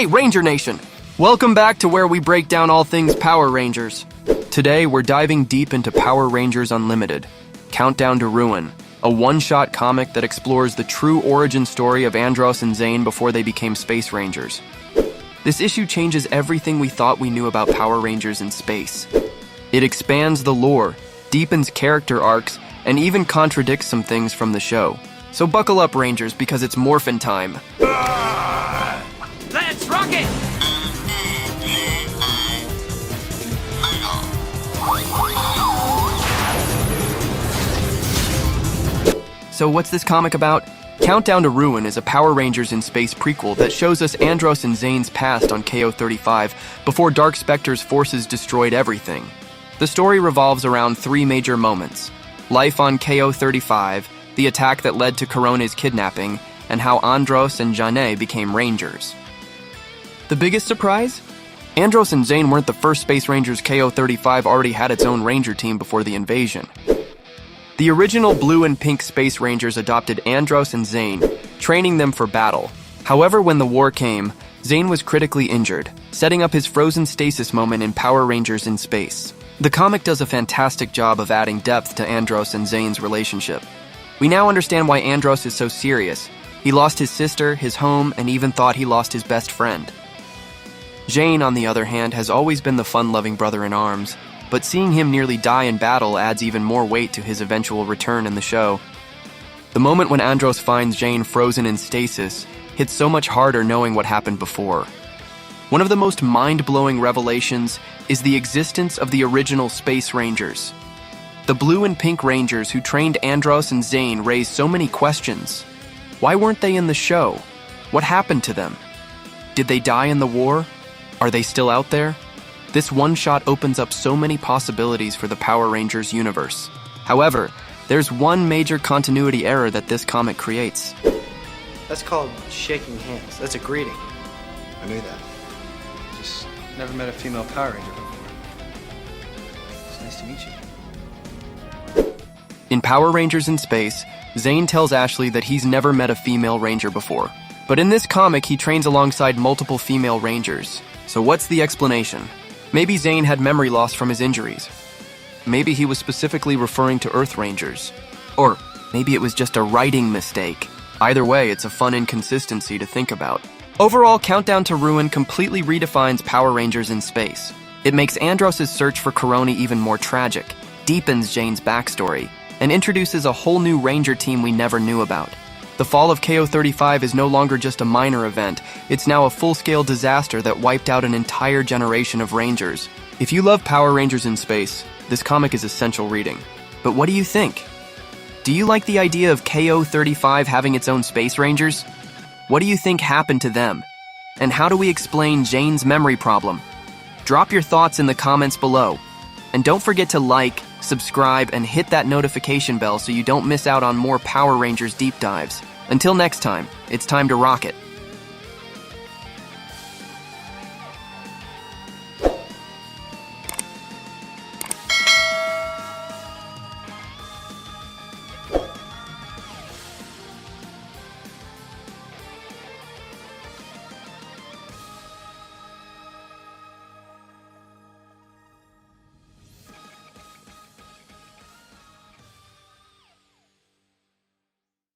Hey, Ranger Nation! Welcome back to where we break down all things Power Rangers. Today, we're diving deep into Power Rangers Unlimited, Countdown to Ruin, a one-shot comic that explores the true origin story of Andros and Zhane before they became Space Rangers. This issue changes everything we thought we knew about Power Rangers in space. It expands the lore, deepens character arcs, and even contradicts some things from the show. So buckle up, Rangers, because it's morphin' time. Let's rock it! So what's this comic about? Countdown to Ruin is a Power Rangers in Space prequel that shows us Andros and Zhane's past on KO-35 before Dark Spectre's forces destroyed everything. The story revolves around three major moments: life on KO-35, the attack that led to Corone's kidnapping, and how Andros and Zhane became Rangers. The biggest surprise? Andros and Zhane weren't the first Space Rangers. KO-35 already had its own Ranger team before the invasion. The original blue and pink Space Rangers adopted Andros and Zhane, training them for battle. However, when the war came, Zhane was critically injured, setting up his frozen stasis moment in Power Rangers in Space. The comic does a fantastic job of adding depth to Andros and Zhane's relationship. We now understand why Andros is so serious. He lost his sister, his home, and even thought he lost his best friend. Zhane, on the other hand, has always been the fun-loving brother in arms, but seeing him nearly die in battle adds even more weight to his eventual return in the show. The moment when Andros finds Zhane frozen in stasis hits so much harder knowing what happened before. One of the most mind-blowing revelations is the existence of the original Space Rangers. The blue and pink Rangers who trained Andros and Zhane raised so many questions. Why weren't they in the show? What happened to them? Did they die in the war? Are they still out there? This one-shot opens up so many possibilities for the Power Rangers universe. However, there's one major continuity error that this comic creates. That's called shaking hands. That's a greeting. I knew that. Just never met a female Power Ranger before. It's nice to meet you. In Power Rangers in Space, Zhane tells Ashley that he's never met a female Ranger before. But in this comic, he trains alongside multiple female Rangers. So what's the explanation? Maybe Zhane had memory loss from his injuries. Maybe he was specifically referring to Earth Rangers. Or maybe it was just a writing mistake. Either way, it's a fun inconsistency to think about. Overall, Countdown to Ruin completely redefines Power Rangers in Space. It makes Andros' search for Corone even more tragic, deepens Zhane's backstory, and introduces a whole new Ranger team we never knew about. The fall of KO-35 is no longer just a minor event, it's now a full-scale disaster that wiped out an entire generation of Rangers. If you love Power Rangers in Space, this comic is essential reading. But what do you think? Do you like the idea of KO-35 having its own Space Rangers? What do you think happened to them? And how do we explain Zhane's memory problem? Drop your thoughts in the comments below. And don't forget to like, subscribe, and hit that notification bell so you don't miss out on more Power Rangers deep dives. Until next time, it's time to rock it.